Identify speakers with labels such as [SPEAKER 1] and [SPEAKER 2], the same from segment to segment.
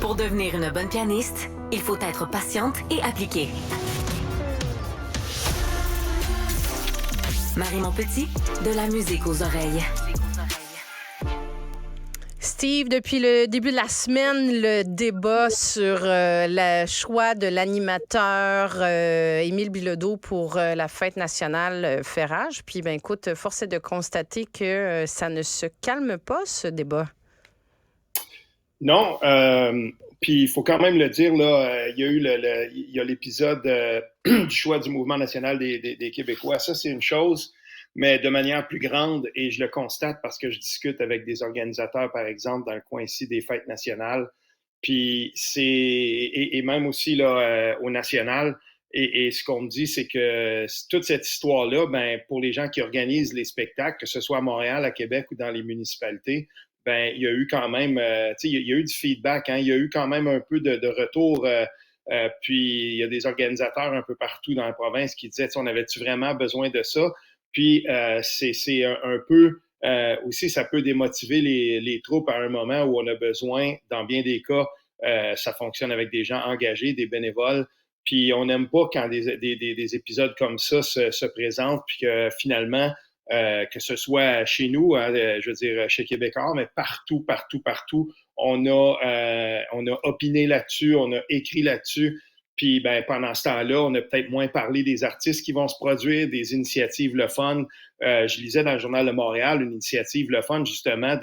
[SPEAKER 1] Pour devenir une bonne pianiste, il faut être patiente et appliquée. Marie Montpetit, de la musique aux oreilles.
[SPEAKER 2] Steve, depuis le début de la semaine, le débat sur le choix de l'animateur Émile Bilodeau pour la fête nationale fait rage. Puis, ben écoute, force est de constater que ça ne se calme pas, ce débat.
[SPEAKER 3] Non, puis il faut quand même le dire, là, il y a eu il y a l'épisode du choix du Mouvement national des Québécois. Ça, c'est une chose, mais de manière plus grande, et je le constate parce que je discute avec des organisateurs, par exemple, dans le coin ici des fêtes nationales, puis et même aussi là, au national. Et ce qu'on me dit, c'est que toute cette histoire-là, ben, pour les gens qui organisent les spectacles, que ce soit à Montréal, à Québec ou dans les municipalités, ben, il y a eu quand même, il y a eu du feedback, hein, il y a eu quand même un peu de retour. Puis il y a des organisateurs un peu partout dans la province qui disaient, on avait-tu vraiment besoin de ça? Puis c'est un peu aussi, ça peut démotiver les troupes à un moment où on a besoin, dans bien des cas, ça fonctionne avec des gens engagés, des bénévoles. Puis on n'aime pas quand des épisodes comme ça se présentent, puis que finalement, que ce soit chez nous, hein, je veux dire chez Québécois, mais partout, on a opiné là-dessus, on a écrit là-dessus. Puis ben, pendant ce temps-là, on a peut-être moins parlé des artistes qui vont se produire, des initiatives le fun. Je lisais dans le Journal de Montréal une initiative le fun, justement,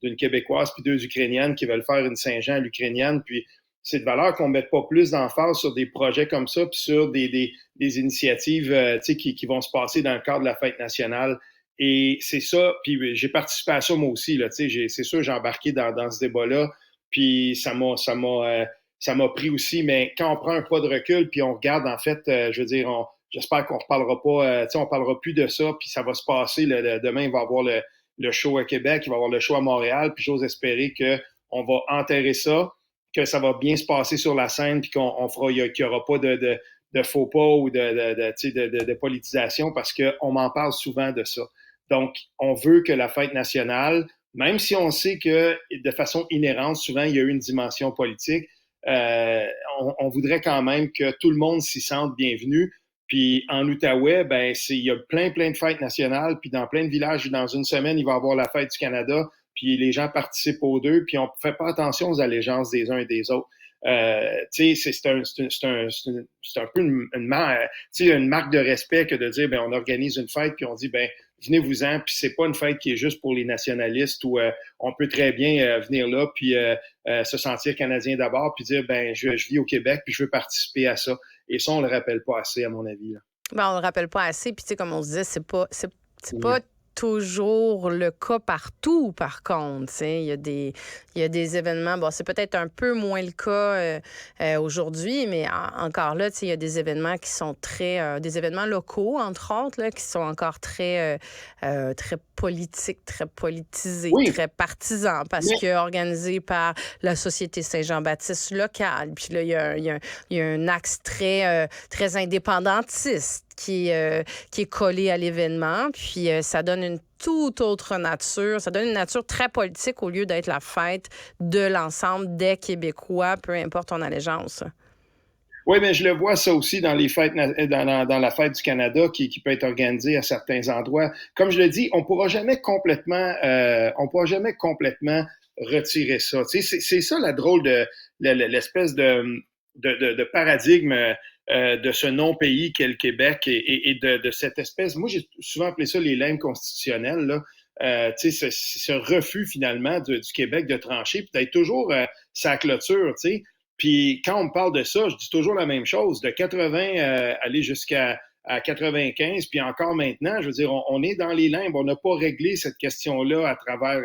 [SPEAKER 3] d'une Québécoise puis 2 Ukrainiennes qui veulent faire une Saint-Jean à l'ukrainienne. Puis c'est de valeur qu'on ne mette pas plus d'emphase sur des projets comme ça, puis sur des initiatives qui vont se passer dans le cadre de la fête nationale. Et c'est ça, puis j'ai participé à ça moi aussi, là, c'est sûr, j'ai embarqué dans ce débat-là, puis ça m'a pris aussi, mais quand on prend un pas de recul, puis on regarde, en fait, je veux dire, j'espère qu'on ne reparlera pas, on parlera plus de ça, puis ça va se passer, demain, il va y avoir le show à Québec, il va y avoir le show à Montréal, puis j'ose espérer qu'on va enterrer ça, que ça va bien se passer sur la scène, puis qu'il n'y aura pas de faux pas ou de politisation, parce qu'on m'en parle souvent de ça. Donc, on veut que la fête nationale, même si on sait que de façon inhérente, souvent, il y a eu une dimension politique, on voudrait quand même que tout le monde s'y sente bienvenu. Puis en Outaouais, ben, il y a plein de fêtes nationales, puis dans plein de villages, dans une semaine, il va y avoir la fête du Canada, puis les gens participent aux deux, puis on ne fait pas attention aux allégeances des uns et des autres. C'est un peu une marque de respect que de dire, ben, on organise une fête, puis on dit, ben, venez-vous-en, puis c'est pas une fête qui est juste pour les nationalistes où on peut très bien venir là, puis se sentir Canadien d'abord, puis dire, ben, je vis au Québec, puis je veux participer à ça. Et ça, on le rappelle pas assez, à mon avis, là.
[SPEAKER 2] Ben, on le rappelle pas assez, puis tu sais, comme on disait, c'est pas toujours le cas partout, par contre. Il y a des événements, bon, c'est peut-être un peu moins le cas aujourd'hui, mais encore là, il y a des événements qui sont des événements locaux, entre autres, là, qui sont encore très politiques, très politisés,
[SPEAKER 3] oui,
[SPEAKER 2] très partisans, parce que organisés par la Société Saint-Jean-Baptiste locale. Puis là, il y a un axe très indépendantiste qui est collé à l'événement. Puis ça donne une toute autre nature. Ça donne une nature très politique au lieu d'être la fête de l'ensemble des Québécois, peu importe ton allégeance.
[SPEAKER 3] Oui, mais je le vois ça aussi dans les fêtes, dans la fête du Canada qui peut être organisée à certains endroits. Comme je le dis, on pourra jamais complètement retirer ça. Tu sais, c'est ça la drôle l'espèce de paradigme de ce non-pays qu'est le Québec et de cette espèce. Moi, j'ai souvent appelé ça les limbes constitutionnelles, là. Tu sais, ce refus finalement du Québec de trancher, puis d'être toujours sa clôture, tu sais. Puis quand on me parle de ça, je dis toujours la même chose, de 80 aller jusqu'à 95, puis encore maintenant, je veux dire, on est dans les limbes, on n'a pas réglé cette question-là à travers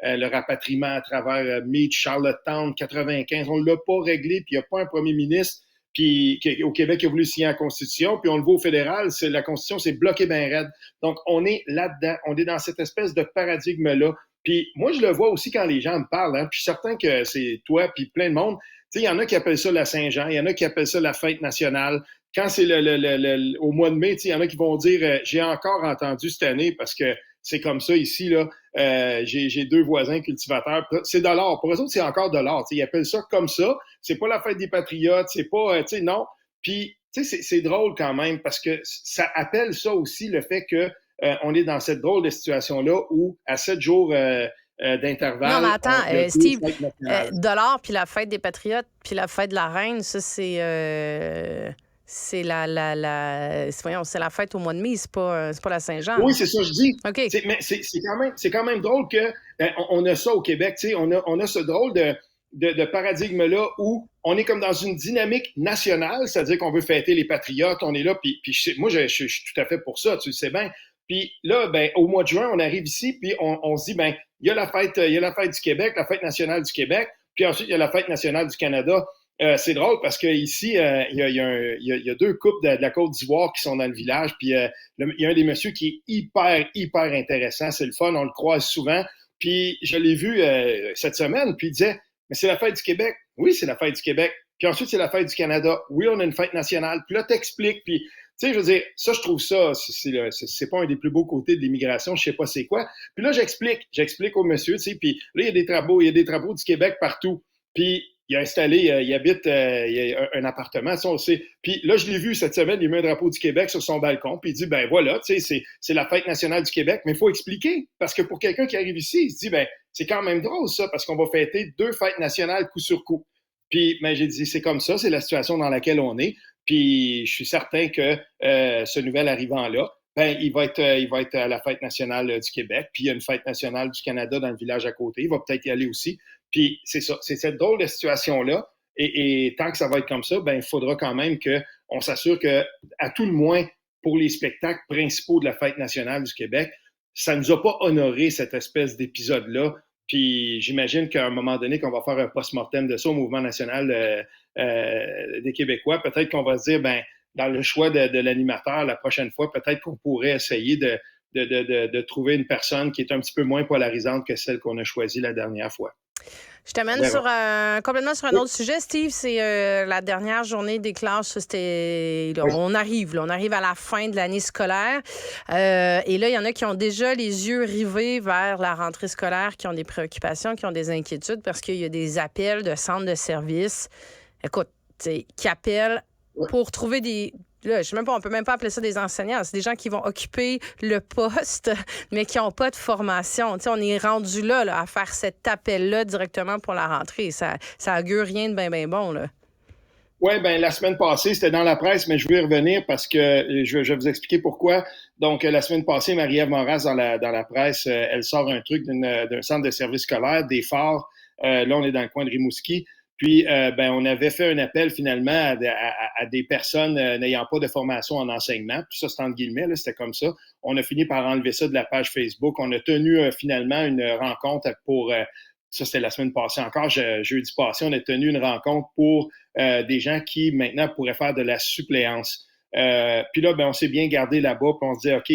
[SPEAKER 3] le rapatriement, à travers Meade, Charlottetown, 95, on ne l'a pas réglé, puis il n'y a pas un premier ministre puis au Québec qui a voulu signer la Constitution, puis on le voit au fédéral, la Constitution, c'est bloqué bien raide. Donc, on est là-dedans, on est dans cette espèce de paradigme-là. Puis moi, je le vois aussi quand les gens me parlent, hein, puis je suis certain que c'est toi, puis plein de monde. Tu sais, il y en a qui appellent ça la Saint-Jean, il y en a qui appellent ça la fête nationale. Quand c'est au mois de mai, il y en a qui vont dire j'ai encore entendu cette année, parce que c'est comme ça ici, là, j'ai 2 voisins cultivateurs. C'est de l'or. Pour eux autres, c'est encore de l'or. Ils appellent ça comme ça. C'est pas la fête des patriotes. C'est pas, non. Puis, c'est drôle quand même parce que ça appelle ça aussi le fait que on est dans cette drôle de situation-là où, à 7 jours d'intervalle...
[SPEAKER 2] Non, mais attends, Steve, dollar puis la fête des patriotes puis la fête de la reine, ça, c'est voyons, c'est la fête au mois de mai, c'est pas la Saint-Jean.
[SPEAKER 3] Oui, c'est ça, je dis.
[SPEAKER 2] Okay.
[SPEAKER 3] Mais c'est quand même drôle que on a ça au Québec. On a ce drôle de paradigme-là où on est comme dans une dynamique nationale, c'est-à-dire qu'on veut fêter les patriotes, on est là, puis moi, je suis tout à fait pour ça, tu le sais bien. Puis là, au mois de juin, on arrive ici, puis on se dit, il y a la fête du Québec, la fête nationale du Québec, puis ensuite, il y a la fête nationale du Canada. C'est drôle parce qu'ici, il y a 2 couples de la Côte d'Ivoire qui sont dans le village, puis il y a un des messieurs qui est hyper intéressant. C'est le fun, on le croise souvent. Puis je l'ai vu cette semaine, puis il disait, mais c'est la fête du Québec. Oui, c'est la fête du Québec. Puis ensuite, c'est la fête du Canada. Oui, on a une fête nationale. Puis là, t'expliques, puis tu sais, je veux dire, ça, je trouve ça, c'est pas un des plus beaux côtés de l'immigration, je sais pas c'est quoi. Puis là, j'explique au monsieur, tu sais, puis là, il y a des drapeaux du Québec partout. Puis il a installé, il habite il y a un appartement, ça, on le sait. Puis là, je l'ai vu cette semaine, il met un drapeau du Québec sur son balcon, puis il dit, voilà, tu sais, c'est la fête nationale du Québec, mais il faut expliquer, parce que pour quelqu'un qui arrive ici, il se dit, c'est quand même drôle, ça, parce qu'on va fêter 2 fêtes nationales coup sur coup. Puis, j'ai dit, c'est comme ça, c'est la situation dans laquelle on est. Puis, je suis certain que ce nouvel arrivant-là, il va être à la fête nationale du Québec, puis il y a une fête nationale du Canada dans le village à côté. Il va peut-être y aller aussi. Puis, c'est ça, c'est cette drôle de situation-là. Et tant que ça va être comme ça, il faudra quand même qu'on s'assure que, à tout le moins, pour les spectacles principaux de la fête nationale du Québec, ça ne nous a pas honoré cette espèce d'épisode-là. Puis j'imagine qu'à un moment donné, qu'on va faire un post-mortem de ça au Mouvement national des Québécois, peut-être qu'on va se dire, dans le choix de l'animateur, la prochaine fois, peut-être qu'on pourrait essayer de trouver une personne qui est un petit peu moins polarisante que celle qu'on a choisie la dernière fois.
[SPEAKER 2] Je t'amène complètement sur un autre sujet, Steve. C'est la dernière journée des classes. On arrive à la fin de l'année scolaire. Et là, il y en a qui ont déjà les yeux rivés vers la rentrée scolaire, qui ont des préoccupations, qui ont des inquiétudes parce qu'il y a des appels de centres de services. Écoute, qui appellent pour trouver des... Là, je sais même pas, on peut même pas appeler ça des enseignants. C'est des gens qui vont occuper le poste, mais qui n'ont pas de formation. T'sais, on est rendu là, à faire cet appel-là directement pour la rentrée. Ça augure rien de bien bon, là.
[SPEAKER 3] Oui, la semaine passée, c'était dans la presse, mais je veux y revenir parce que je vais vous expliquer pourquoi. Donc, la semaine passée, Marie-Ève Moras, dans la presse, elle sort un truc d'un centre de service scolaire, des Phares. Là, on est dans le coin de Rimouski. Puis, on avait fait un appel finalement à des personnes n'ayant pas de formation en enseignement. Puis ça, c'est entre guillemets, là, c'était comme ça. On a fini par enlever ça de la page Facebook. On a tenu finalement une rencontre pour... ça, c'était la semaine passée encore. Jeudi passé, on a tenu une rencontre pour des gens qui, maintenant, pourraient faire de la suppléance. Puis là, on s'est bien gardé là-bas. Puis on se dit, OK,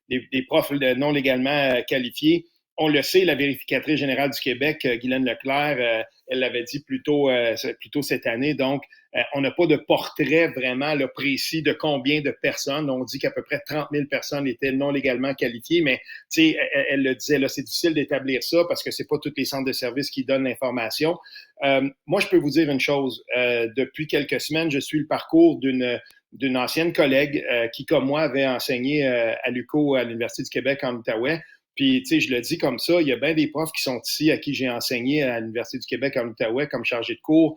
[SPEAKER 3] les profs non légalement qualifiés, on le sait, la vérificatrice générale du Québec, Guylaine Leclerc, elle l'avait dit plus tôt cette année. Donc, on n'a pas de portrait vraiment précis de combien de personnes. On dit qu'à peu près 30 000 personnes étaient non légalement qualifiées, mais elle le disait, là, c'est difficile d'établir ça parce que c'est pas tous les centres de services qui donnent l'information. Moi, je peux vous dire une chose. Depuis quelques semaines, je suis le parcours d'une ancienne collègue qui, comme moi, avait enseigné à l'UQO, à l'Université du Québec en Outaouais. Puis, je le dis comme ça, il y a bien des profs qui sont ici à qui j'ai enseigné à l'Université du Québec en Outaouais comme chargé de cours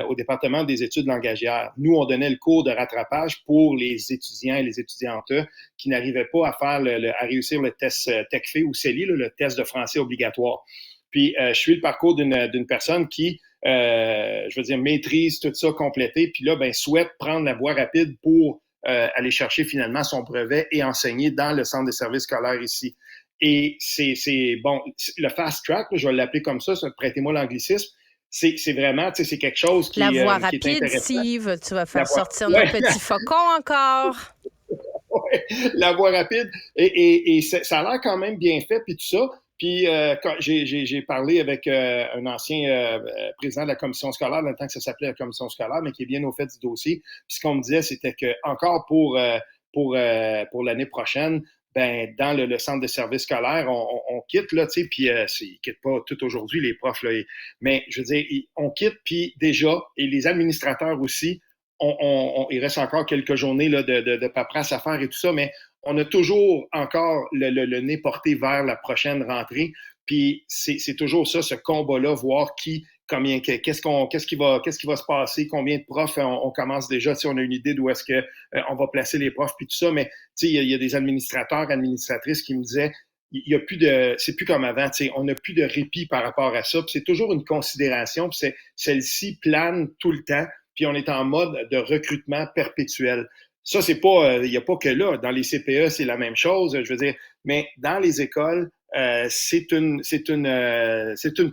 [SPEAKER 3] au département des études langagières. Nous, on donnait le cours de rattrapage pour les étudiants et les étudiantes qui n'arrivaient pas à réussir le test TECFE ou CELI, le test de français obligatoire. Puis, je suis le parcours d'une personne qui, maîtrise tout ça complété, puis là, souhaite prendre la voie rapide pour aller chercher finalement son brevet et enseigner dans le centre de services scolaires ici. Et c'est le fast track, là, je vais l'appeler comme ça, prêtez-moi l'anglicisme, c'est vraiment, c'est quelque chose qui,
[SPEAKER 2] la voie
[SPEAKER 3] rapide,
[SPEAKER 2] qui est intéressant. Steve, tu vas faire sortir nos petits faucons encore.
[SPEAKER 3] Ouais, la voie rapide, et ça a l'air quand même bien fait, puis tout ça. Puis quand j'ai parlé avec un ancien président de la commission scolaire, dans le temps que ça s'appelait la commission scolaire, mais qui est bien au fait du dossier. Puis ce qu'on me disait, c'était que encore pour l'année prochaine, ben dans le centre de service scolaire, on quitte, là, tu sais, puis ils quittent pas tout aujourd'hui, les profs, là, mais je veux dire, on quitte, puis déjà, et les administrateurs aussi, il reste encore quelques journées là, de paperasse à faire et tout ça, mais on a toujours encore le nez porté vers la prochaine rentrée, puis c'est toujours ça, ce combat-là, voir qu'est-ce qui va se passer, combien de profs on commence déjà, si on a une idée d'où est-ce que on va placer les profs puis tout ça, mais il y a des administrateurs, administratrices qui me disaient c'est plus comme avant, on n'a plus de répit par rapport à ça, puis c'est toujours une considération, puis celle-ci plane tout le temps, puis on est en mode de recrutement perpétuel. Ça, c'est pas, il n'y a pas que là. Dans les CPE, c'est la même chose, je veux dire, mais dans les écoles, c'est une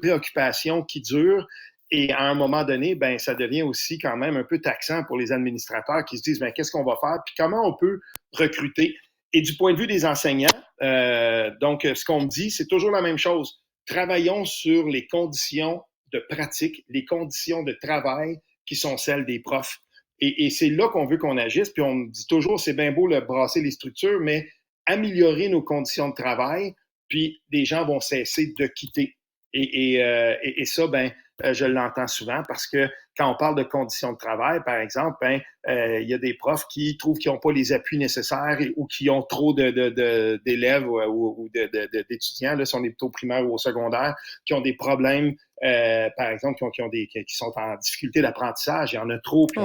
[SPEAKER 3] préoccupation qui dure et à un moment donné, ben ça devient aussi quand même un peu taxant pour les administrateurs qui se disent ben qu'est-ce qu'on va faire puis comment on peut recruter. Et du point de vue des enseignants, donc ce qu'on me dit, c'est toujours la même chose. Travaillons sur les conditions de pratique, les conditions de travail qui sont celles des profs. Et c'est là qu'on veut qu'on agisse. Puis on me dit toujours, c'est bien beau brasser les structures, mais améliorer nos conditions de travail, puis des gens vont cesser de quitter. Et ça, ben, je l'entends souvent parce que quand on parle de conditions de travail, par exemple, ben, il y a des profs qui trouvent qu'ils n'ont pas les appuis nécessaires ou qui ont trop d'élèves ou d'étudiants, là, si on est plutôt au primaire ou au secondaire, qui ont des problèmes, par exemple, qui sont en difficulté d'apprentissage. Il y en a trop, puis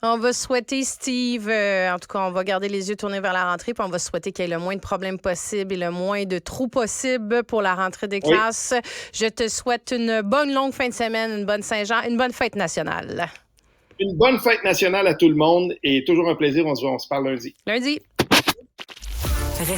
[SPEAKER 2] on va souhaiter, Steve, en tout cas, on va garder les yeux tournés vers la rentrée, puis on va souhaiter qu'il y ait le moins de problèmes possible et le moins de trous possible pour la rentrée des classes. Je te souhaite une bonne longue fin de semaine, une bonne Saint-Jean, une bonne fête nationale.
[SPEAKER 3] Une bonne fête nationale à tout le monde et toujours un plaisir. On se parle lundi.
[SPEAKER 2] Lundi.
[SPEAKER 1] Restez